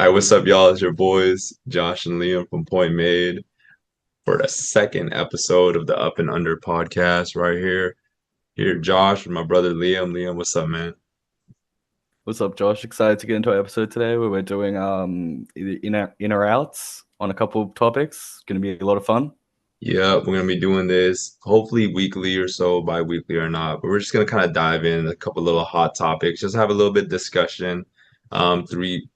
right, what's up, y'all? It's your boys, Josh and Liam from Point Made for the second episode of the Up and Under podcast right here. Here, Josh, and my brother Liam. Liam, what's up, man? What's up, Josh? Excited to get into our episode today where we're doing either in or outs on a couple of topics. Going to be a lot of fun. Yeah, we're gonna be doing this hopefully weekly or so, bi-weekly or not. But we're just gonna kind of dive in a couple little hot topics, just have a little bit discussion. Three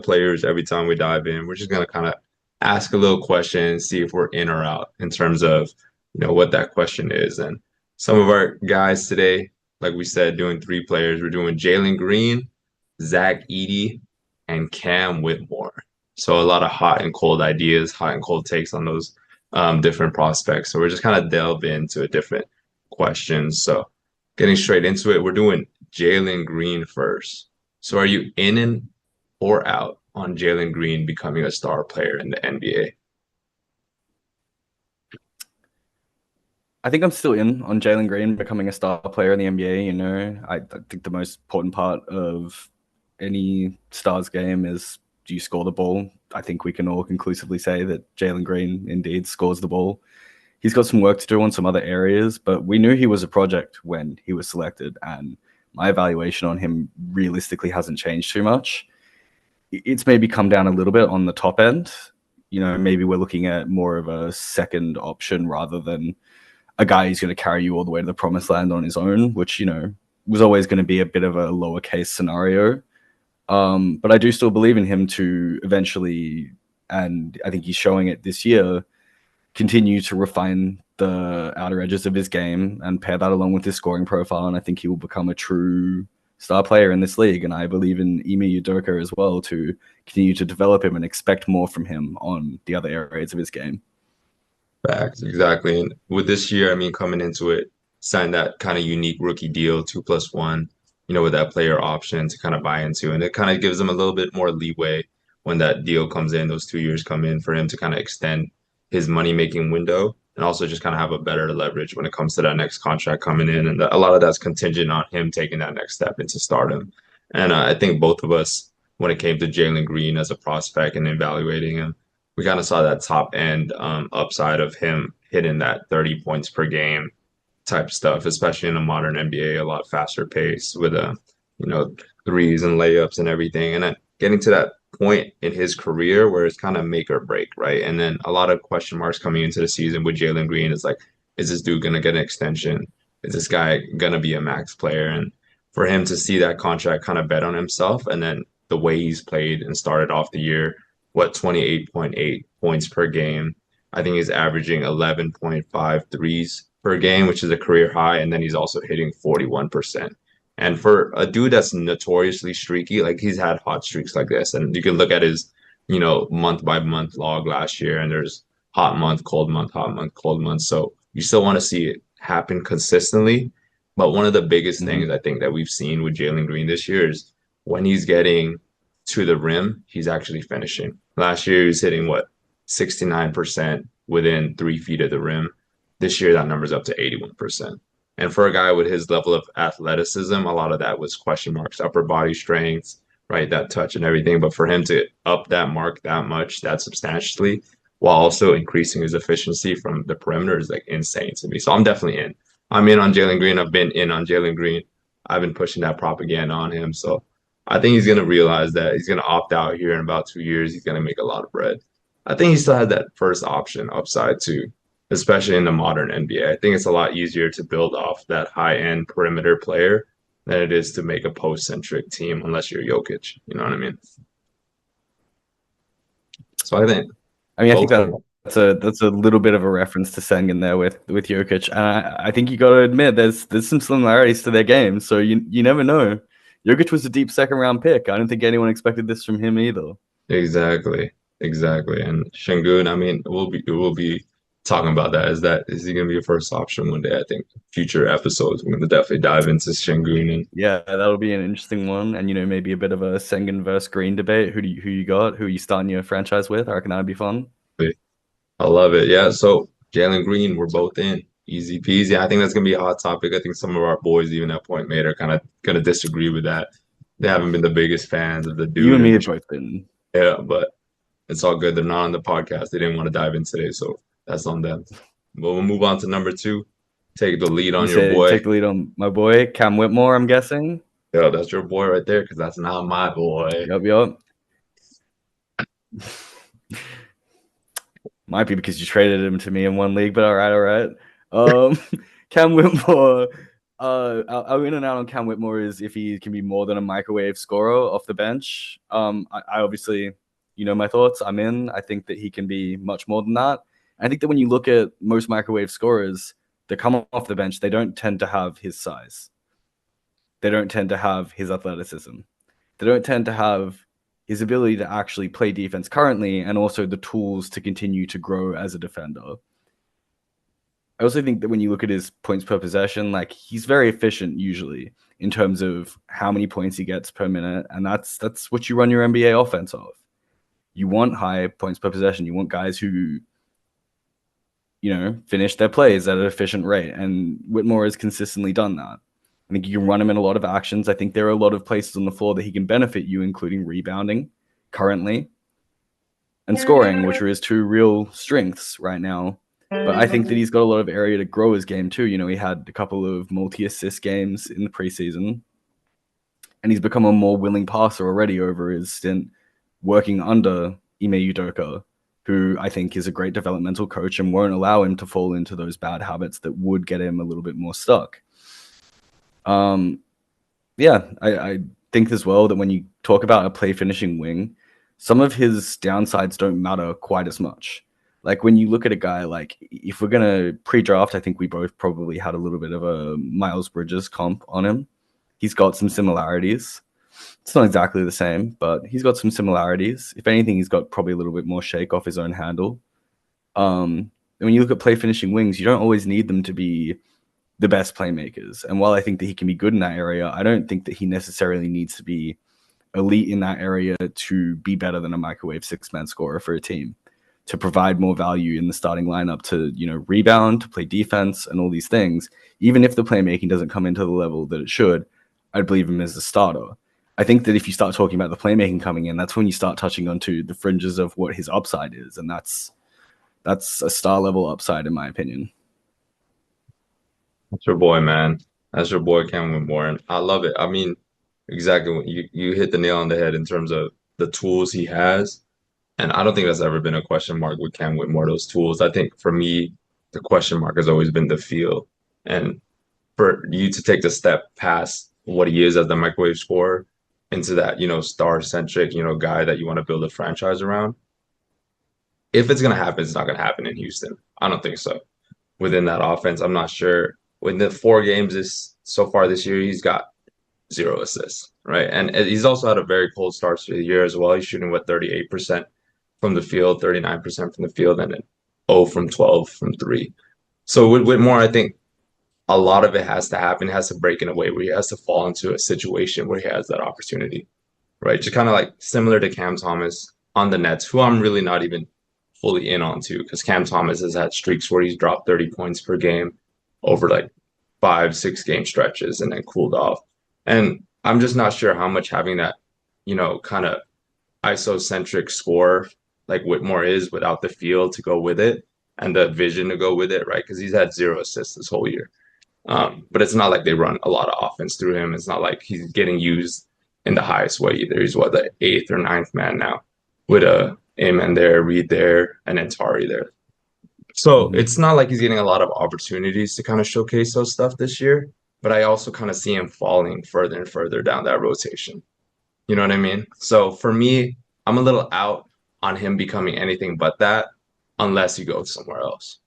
players every time we dive in. We're just gonna kind of ask a little question, see if we're in or out in terms of what that question is. And some of our guys today, like we said, doing three players. We're doing Jalen Green, Zack Edy, and Cam Whitmore. So a lot of hot and cold ideas, hot and cold takes on those different prospects. So we're just kind of delve into a different questions. So getting straight into it, we're doing Jalen Green first. So are you in and or out on Jalen Green becoming a star player in the NBA? I think I'm still in on Jalen Green becoming a star player in the NBA. I think the most important part of any Stars game is, do you score the ball? I think we can all conclusively say that Jalen Green indeed scores the ball. He's got some work to do on some other areas, but we knew he was a project when he was selected, and my evaluation on him realistically hasn't changed too much. It's maybe come down a little bit on the top end. Maybe we're looking at more of a second option rather than a guy who's going to carry you all the way to the promised land on his own, which, was always going to be a bit of a lowercase scenario. But I do still believe in him to eventually, and I think he's showing it this year, continue to refine the outer edges of his game and pair that along with his scoring profile. And I think he will become a true star player in this league. And I believe in Ime Udoka as well to continue to develop him and expect more from him on the other areas of his game. Facts, exactly. And with this year, I mean, coming into it, signed that kind of unique rookie deal, 2+1, with that player option to kind of buy into. And it kind of gives him a little bit more leeway when that deal comes in, those 2 years come in for him to kind of extend his money-making window and also just kind of have a better leverage when it comes to that next contract coming in. And a lot of that's contingent on him taking that next step into stardom. And I think both of us, when it came to Jalen Green as a prospect and evaluating him, we kind of saw that top end upside of him hitting that 30 points per game type stuff, especially in a modern NBA, a lot faster pace with you know, threes and layups and everything. And then getting to that point in his career where it's kind of make or break, right? And then a lot of question marks coming into the season with Jalen Green is like, is this dude gonna get an extension? Is this guy gonna be a max player? And for him to see that contract kind of bet on himself and then the way he's played and started off the year, 28.8 points per game. I think he's averaging 11.5 threes per game, which is a career high. And then he's also hitting 41%. And for a dude that's notoriously streaky, like he's had hot streaks like this. And you can look at his, month by month log last year, and there's hot month, cold month, hot month, cold month. So you still want to see it happen consistently. But one of the biggest things I think that we've seen with Jalen Green this year is when he's getting to the rim, he's actually finishing. Last year, he was hitting 69% within 3 feet of the rim. This year, that number's up to 81%. And for a guy with his level of athleticism, a lot of that was question marks, upper body strength, right? That touch and everything. But for him to up that mark that much, that substantially, while also increasing his efficiency from the perimeter is like insane to me. So I'm definitely in. I'm in on Jalen Green. I've been in on Jalen Green. I've been pushing that propaganda on him. So I think he's going to realize that he's going to opt out here in about 2 years. He's going to make a lot of bread. I think he still has that first option upside too, especially in the modern NBA. I think it's a lot easier to build off that high end perimeter player than it is to make a post centric team unless you're Jokic. You know what I mean? So I think I think both. that's a little bit of a reference to Sengun there with Jokic, and I think you got to admit there's some similarities to their game. So you never know. Jokic was a deep second round pick. I don't think anyone expected this from him either. Exactly. Exactly. And Şengün, I mean, we'll be talking about that. Is he gonna be a first option one day? I think future episodes we're gonna definitely dive into Şengün and Yeah, that'll be an interesting one, and maybe a bit of a Sengun versus Green debate. Who you got? Who you starting your franchise with? I reckon that'd be fun. I love it. Yeah. So Jalen Green, we're both in. Easy peasy. I think that's gonna be a hot topic. I think some of our boys, even at Point Mate, are kind of gonna disagree with that. they haven't been the biggest fans of the You dude, and me and have both been. yeah, but it's all good. They're not on the podcast. They didn't want to dive in today, so that's on them. But we'll move on to number two. Take the lead You on your said boy. take the lead on my boy Cam Whitmore. I'm guessing. Yeah, that's your boy right there, because that's not my boy. Yup, yup. Might be because you traded him to me in one league, but all right, all right. Um, Cam Whitmore. Our in and out on Cam Whitmore is if he can be more than a microwave scorer off the bench. I obviously, you know my thoughts. I'm in. I think that he can be much more than that. I think that when you look at most microwave scorers that come off the bench, they don't tend to have his size. They don't tend to have his athleticism. They don't tend to have his ability to actually play defense currently and also the tools to continue to grow as a defender. I also think that when you look at his points per possession, like he's very efficient usually in terms of how many points he gets per minute, and that's what you run your NBA offense of. You want high points per possession. You want guys who, finish their plays at an efficient rate, and Whitmore has consistently done that. I think you can run him in a lot of actions. I think there are a lot of places on the floor that he can benefit you, including rebounding currently and scoring, which are his two real strengths right now. But I think that he's got a lot of area to grow his game too. He had a couple of multi-assist games in the preseason, and he's become a more willing passer already over his stint working under Ime Udoka, who I think is a great developmental coach and won't allow him to fall into those bad habits that would get him a little bit more stuck. I think as well that when you talk about a play finishing wing, some of his downsides don't matter quite as much. Like when you look at a guy like, if we're gonna pre-draft, I think we both probably had a little bit of a Miles Bridges comp on him. He's got some similarities. It's not exactly the same, but he's got some similarities. If anything, he's got probably a little bit more shake off his own handle. And when you look at play finishing wings, you don't always need them to be the best playmakers. And while I think that he can be good in that area, I don't think that he necessarily needs to be elite in that area to be better than a microwave six-man scorer for a team, to provide more value in the starting lineup, to, rebound, to play defense and all these things. Even if the playmaking doesn't come into the level that it should, I'd believe him as a starter. I think that if you start talking about the playmaking coming in, that's when you start touching onto the fringes of what his upside is. And that's a star level upside in my opinion. That's your boy, man. That's your boy, Cam Whitmore. And I love it. I mean, exactly. You hit the nail on the head in terms of the tools he has. And I don't think that's ever been a question mark with Cam Whitmore, those tools. I think for me, the question mark has always been the feel. And for you to take the step past what he is as the microwave scorer into that, star-centric, guy that you want to build a franchise around, if it's going to happen, it's not going to happen in Houston. I don't think so. Within that offense, I'm not sure. In the 4 games so far this year, he's got 0 assists, right? And he's also had a very cold start to the year as well. He's shooting, 38% from the field, 39% from the field, and then 0 from 12 from three. So with Whitmore, I think a lot of it has to happen, has to break in a way where he has to fall into a situation where he has that opportunity, right? Just kind of like similar to Cam Thomas on the Nets, who I'm really not even fully in on too, because Cam Thomas has had streaks where he's dropped 30 points per game over like 5, 6 game stretches and then cooled off. And I'm just not sure how much having that, kind of isocentric score like Whitmore is without the field to go with it and the vision to go with it, right? Because he's had 0 assists this whole year. But it's not like they run a lot of offense through him. It's not like he's getting used in the highest way either. He's the eighth or ninth man now with a Amen there, Reed there, and then Tari there. So Mm-hmm. it's not like he's getting a lot of opportunities to kind of showcase those stuff this year. But I also kind of see him falling further and further down that rotation. You know what I mean? So for me, I'm a little out on him becoming anything but that unless he goes somewhere else.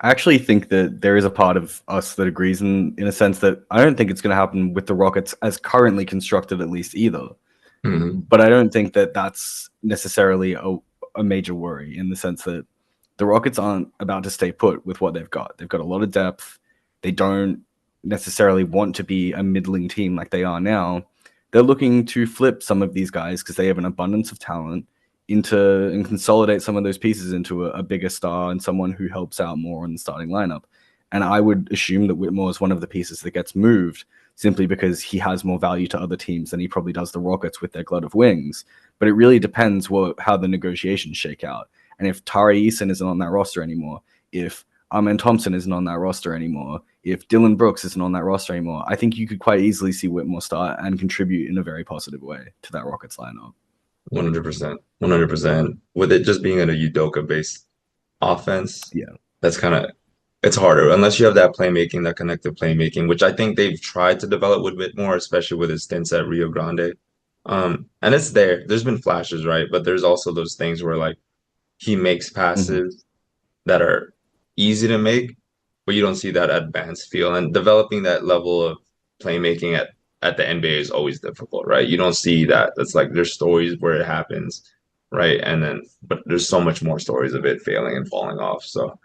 I actually think that there is a part of us that agrees in a sense that I don't think it's going to happen with the Rockets as currently constructed, at least either. Mm-hmm. But I don't think that that's necessarily a major worry in the sense that the Rockets aren't about to stay put with what they've got. They've got a lot of depth. They don't necessarily want to be a middling team like they are now. They're looking to flip some of these guys because they have an abundance of talent and consolidate some of those pieces into a bigger star and someone who helps out more in the starting lineup. And I would assume that Whitmore is one of the pieces that gets moved simply because he has more value to other teams than he probably does the Rockets with their glut of wings. But it really depends how the negotiations shake out. And if Tari Eason isn't on that roster anymore, if Amen Thompson isn't on that roster anymore, if Dylan Brooks isn't on that roster anymore, I think you could quite easily see Whitmore start and contribute in a very positive way to that Rockets lineup. 100%. 100%. With it just being a Udoka based offense, Yeah. that's kind of it's harder unless you have that playmaking, that connected playmaking, which I think they've tried to develop with Whitmore, especially with his stints at Rio Grande. And it's there. There's been flashes, right? But there's also those things where like he makes Mm-hmm. passes that are easy to make, but you don't see that advanced feel. And developing that level of playmaking at the NBA is always difficult, right? You don't see that. That's like there's stories where it happens, right? And then but there's so much more stories of it failing and falling off. So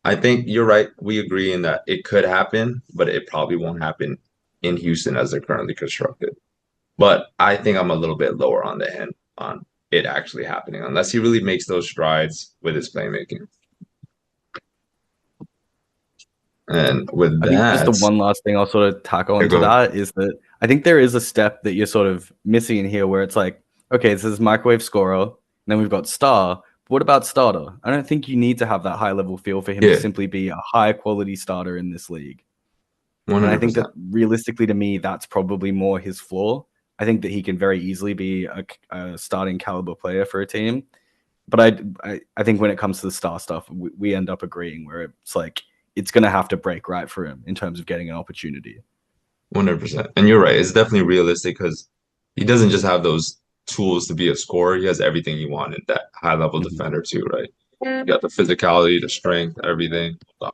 I think you're right. We agree in that it could happen, but it probably won't happen in Houston as they're currently constructed. But I think I'm a little bit lower on the end on it actually happening, unless he really makes those strides with his playmaking. And with I think just the that, one last thing I'll sort of tackle here onto go. that is that I think there is a step that you're sort of missing in here where it's like, okay, this is microwave scorer, and then we've got star. But what about starter? I don't think you need to have that high level feel for him to Yeah, simply be a high quality starter in this league. And I think that 100%. realistically to me, that's probably more his flaw. I think that he can very easily be a starting caliber player for a team. But I think when it comes to the star stuff, we end up agreeing where it's like it's going to have to break right for him in terms of getting an opportunity. 100%. And you're right. It's definitely realistic because he doesn't just have those tools to be a scorer. He has everything you want in that high level Mm-hmm. defender too, right? You got the physicality, the strength, everything. Yeah,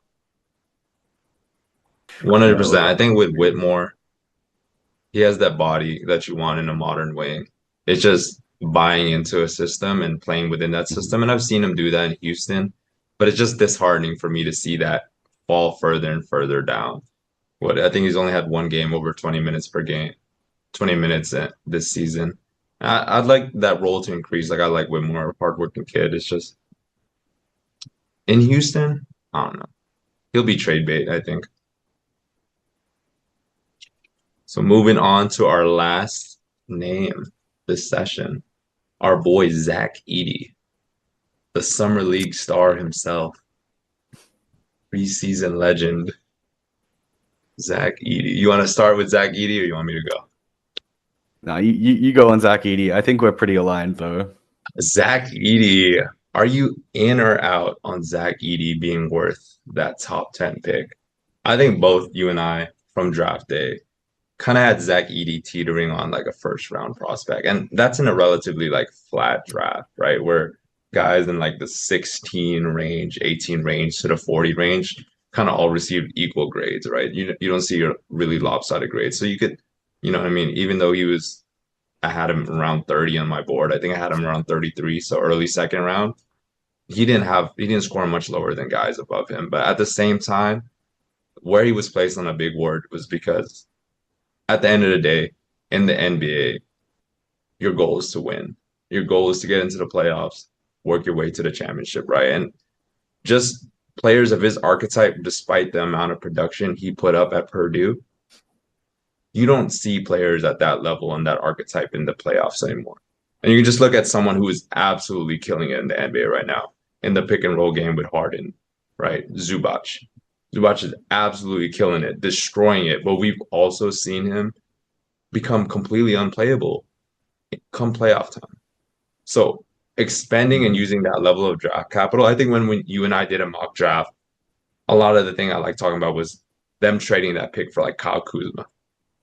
100%. look, I I think with agree. Whitmore, he has that body that you want in a modern wing. It's just buying into a system and playing within that Mhm. system. And I've seen him do that in Houston, but it's just disheartening for me to see that fall further and further down. What I think he's only had one game over 20 minutes per game, 20 minutes this season. I'd like that role to increase. Like I like Whitmore, a hardworking kid. It's just in Houston, I don't know. He'll be trade bait, I think. So moving on to our last name this session, our boy Zack Edey, the summer league star himself, preseason legend, Zack Edey. You want to start with Zack Edey, or you want me to go? No, you go on Zack Edy. I think we're pretty aligned though. Zack Edey, are you in or out on Zack Edey being worth that top 10 pick? I think both you and I from draft day kind of had Zack Edy teetering on like a first round prospect. And that's in a relatively like flat draft, right? Where guys in like the 16 range, 18 range to the 40 range kind of all received equal grades, right? You don't see a really lopsided grade. So you could, you know what I mean? Even though I had him around 30 on my board. I think I had him around 33, so early second round. He didn't score much lower than guys above him. But at the same time, where he was placed on a big board was because at the end of the day, in the NBA, your goal is to win. Your goal is to get into the playoffs, work your way to the championship, right? And just players of his archetype, despite the amount of production he put up at Purdue, you don't see players at that level and that archetype in the playoffs anymore. And you can just look at someone who is absolutely killing it in the NBA right now in the pick and roll game with Harden, right? Zubac. Zubac is absolutely killing it, destroying it. But we've also seen him become completely unplayable come playoff time. So expending and Mhm. using that level of draft capital, I think when you and I did a mock draft, a lot of the thing I like talking about was them trading that pick for like Kyle Kuzma.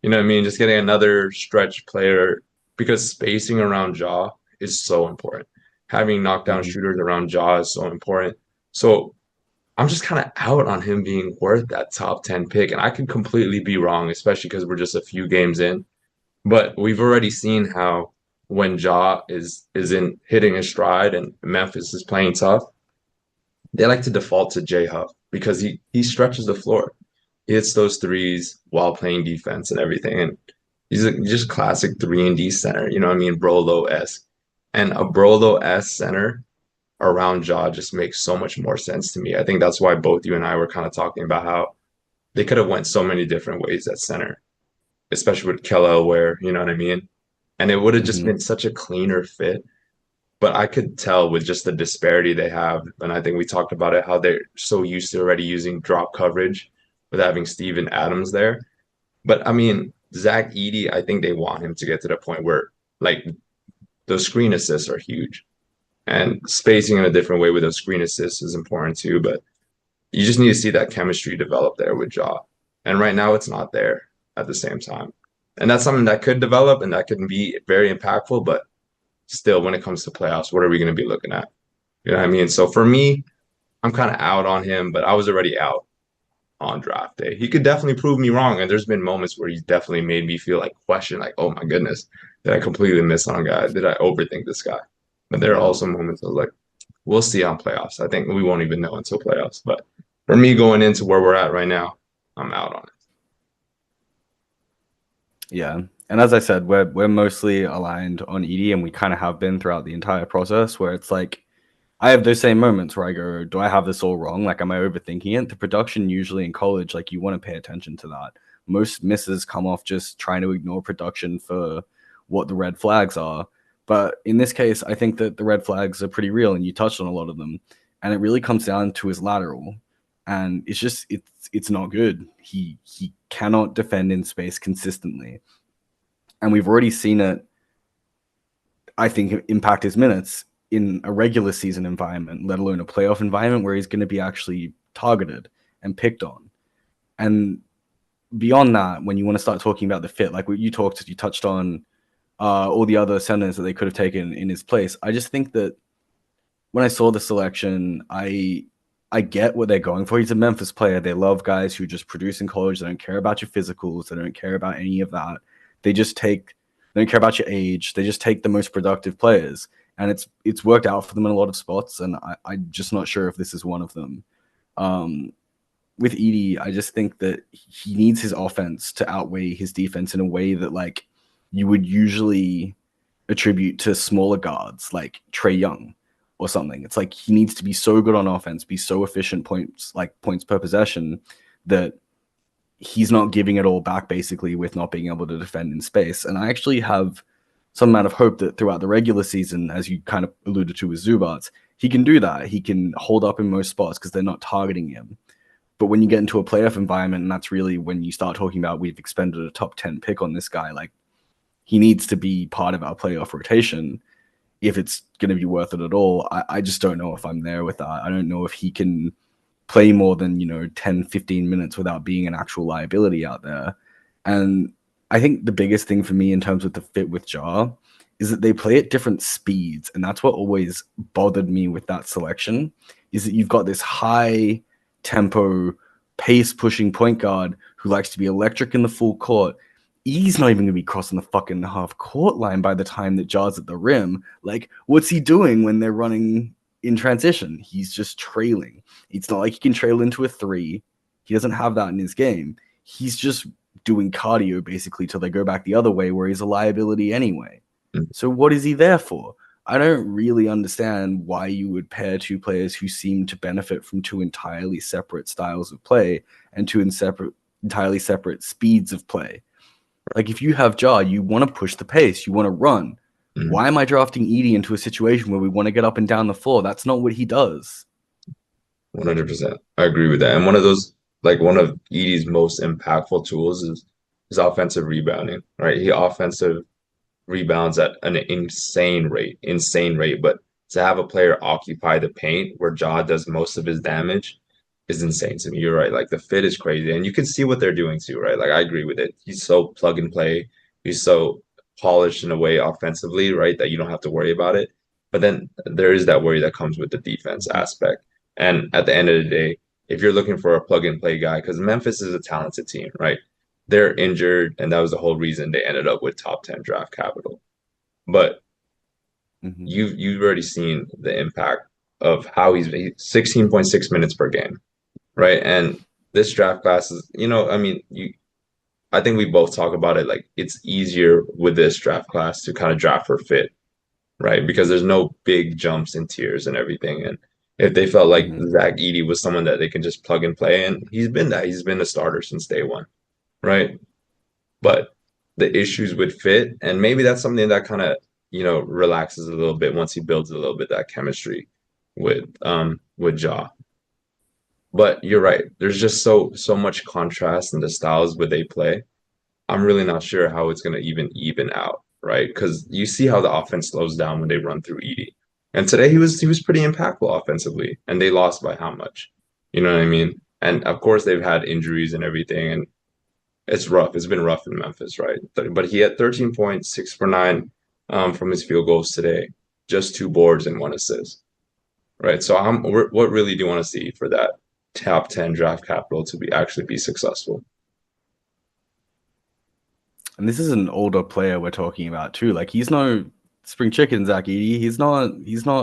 You know what I mean? Just getting another stretch player because spacing around Ja is so important. Having knockdown Mhm. shooters around Ja is so important. So I'm just kind of out on him being worth that top 10 pick. And I could completely be wrong, especially because we're just a few games in. But we've already seen how when Ja is in hitting his stride and Memphis is playing tough, they like to default to J Huff because he stretches the floor. He hits those threes while playing defense and everything. And he's just classic 3 and D center, you know what I mean? Brolo esque. And a Brolo esque center around Ja just makes so much more sense to me. I think that's why both you and I were kind of talking about how they could have went so many different ways at center, especially with Kel where, you know what I mean? And it would have just Hmm. been such a cleaner fit. But I could tell with just the disparity they have, and I think we talked about it, how they're so used to already using drop coverage with having Steven Adams there. But I mean, Zack Edy, I think they want him to get to the point where like those screen assists are huge. And spacing in a different way with those screen assists is important too. But you just need to see that chemistry develop there with Ja. And right now it's not there at the same time. And that's something that could develop and that can be very impactful, but still when it comes to playoffs, what are we going to be looking at? You know what I mean? So for me, I'm kind of out on him, but I was already out on draft day. He could definitely prove me wrong. And there's been moments where he's definitely made me feel like question, like, oh my goodness, did I completely miss on a guy? Did I overthink this guy? But there are Yeah. also moments of like, we'll see on playoffs. I think we won't even know until playoffs. But for me going into where we're at right now, I'm out on it. Yeah. And as I said, we're mostly aligned on Edey, and we kind of have been throughout the entire process where it's like I have those same moments where I go, do I have this all wrong? Like, am I overthinking it? The production usually in college, like you want to pay attention to that. Most misses come off just trying to ignore production for what the red flags are. But in this case, I think that the red flags are pretty real, and you touched on a lot of them. And it really comes down to his lateral, and it's not good. He cannot defend in space consistently, and we've already seen it. I think impact his minutes in a regular season environment, let alone a playoff environment where he's going to be actually targeted and picked on. And beyond that, when you want to start talking about the fit, like what you touched on all the other centers that they could have taken in his place. I just think that when I saw the selection, I get what they're going for. He's a Memphis player. They love guys who just produce in college. They don't care about your physicals. They don't care about any of that. They just take. They don't care about your age. They just take the most productive players, and it's worked out for them in a lot of spots. And I'm just not sure if this is one of them. Um, with Edey, I just think that he needs his offense to outweigh his defense in a way that like you would usually attribute to smaller guards like Trae Young or something. It's like he needs to be so good on offense, be so efficient points per possession that he's not giving it all back basically with not being able to defend in space. And I actually have some amount of hope that throughout the regular season, as you kind of alluded to with Zubats, he can do that. He can hold up in most spots because they're not targeting him. But when you get into a playoff environment, and that's really when you start talking about we've expended a top 10 pick on this guy, like he needs to be part of our playoff rotation if it's going to be worth it at all. I just don't know if I'm there with that. I don't know if he can play more than, 10, 15 minutes without being an actual liability out there. And I think the biggest thing for me in terms of the fit with Ja is that they play at different speeds. And that's what always bothered me with that selection is that you've got this high tempo, pace pushing point guard who likes to be electric in the full court. He's not even going to be crossing the fucking half court line by the time that Ja's at the rim. Like, what's he doing when they're running in transition? He's just trailing. It's not like he can trail into a three. He doesn't have that in his game. He's just doing cardio basically till they go back the other way where he's a liability anyway. So what is he there for? I don't really understand why you would pair two players who seem to benefit from two entirely separate styles of play and two entirely separate speeds of play. Like if you have Ja, you want to push the pace, you want to run. Mm-hmm. Why am I drafting Edey into a situation where we want to get up and down the floor? That's not what he does. 100%. I agree with that. And one of Edie's most impactful tools is his offensive rebounding, right? He offensive rebounds at an insane rate. But to have a player occupy the paint where Ja does most of his damage is insane to me. You're right. Like the fit is crazy. And you can see what they're doing too, right? Like I agree with it. He's so plug and play. He's so polished in a way offensively, right? That you don't have to worry about it. But then there is that worry that comes with the defense aspect. And at the end of the day, if you're looking for a plug and play guy, because Memphis is a talented team, right? They're injured, and that was the whole reason they ended up with top 10 draft capital. But Mm-hmm. you've already seen the impact of how he's 16.6 minutes per game, right? And this draft class is, I mean, I think we both talk about it like it's easier with this draft class to kind of draft for fit right? Because there's no big jumps in tiers and everything. And if they felt like Hmm. Zack Edy was someone that they can just plug and play, and he's been that, he's been a starter since day one, right? But the issues would fit, and maybe that's something that kind of, relaxes a little bit once he builds a little bit that chemistry with Ja. But you're right. There's just so much contrast in the styles where they play. I'm really not sure how it's gonna even out, right? Because you see how the offense slows down when they run through Edey. And today he was pretty impactful offensively, and they lost by how much? You know what I mean? And of course they've had injuries and everything, and it's rough. It's been rough in Memphis, right? But he had 13 points, 6 for 9 from his field goals today, just 2 boards and 1 assist, right? So what really do you want to see for that top 10 draft capital to be actually be successful? And this is an older player we're talking about too. Like he's no spring chicken, Zack Edy. He's not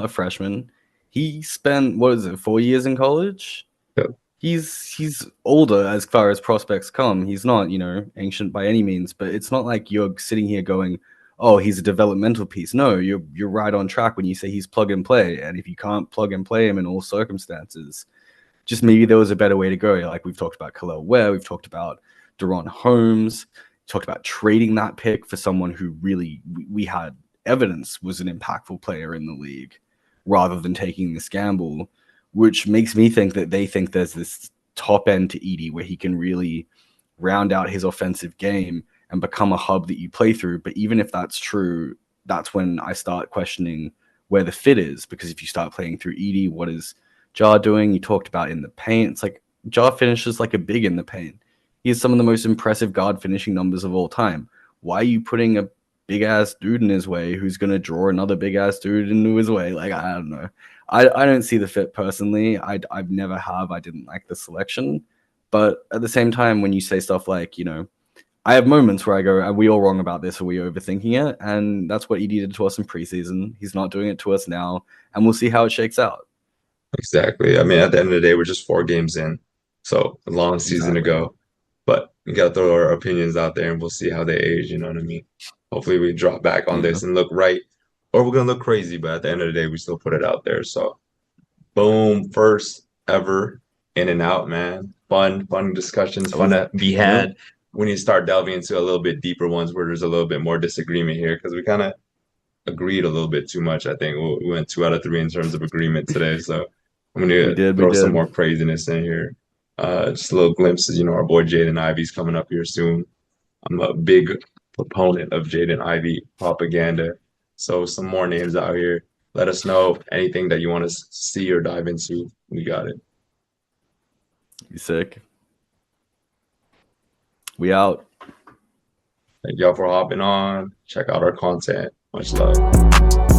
a freshman. He spent what is it, 4 years in college? Yeah, He's older as far as prospects come. He's not, ancient by any means, but it's not like you're sitting here going, "Oh, he's a developmental piece." No, you're right on track when you say he's plug and play. And if you can't plug and play him in all circumstances, just maybe there was a better way to go. Like we've talked about Khalil Ware, we've talked about Deron Holmes, talked about trading that pick for someone who really we had evidence was an impactful player in the league, rather than taking this gamble, which makes me think that they think there's this top end to Edey where he can really round out his offensive game and become a hub that you play through. But even if that's true, that's when I start questioning where the fit is, because if you start playing through Edey, what is Ja doing? You talked about in the paint. It's like Ja finishes like a big in the paint. He has some of the most impressive guard finishing numbers of all time. Why are you putting a big ass dude in his way who's gonna draw another big ass dude into his way? Like I don't know. I don't see the fit personally. I've never have. I didn't like the selection. But at the same time, when you say stuff like, I have moments where I go, are we all wrong about this? Are we overthinking it? And that's what Edey did to us in preseason. He's not doing it to us now. And we'll see how it shakes out. exactly. I mean, at the end of the day, we're just 4 games in, so a long season to Exactly. go. But we gotta throw our opinions out there, and we'll see how they age. You know what I mean? Hopefully, we drop back on Yeah. this and look right, or we're gonna look crazy. But at the end of the day, we still put it out there. So, boom, first ever in and out, man. Fun discussions, That fun was, to be yep. had when you start delving into a little bit deeper ones where there's a little bit more disagreement here because we kind of agreed a little bit too much. I think we went 2 out of 3 in terms of agreement today. So I'm We gonna did. We throw some did. more craziness in here. Just a little glimpses. Our boy Jaden Ivey's coming up here soon. I'm a big proponent of Jaden Ivey propaganda. So some more names out here. Let us know anything that you want to see or dive into. We got it. You sick? We out. Thank y'all for hopping on. Check out our content. Much love.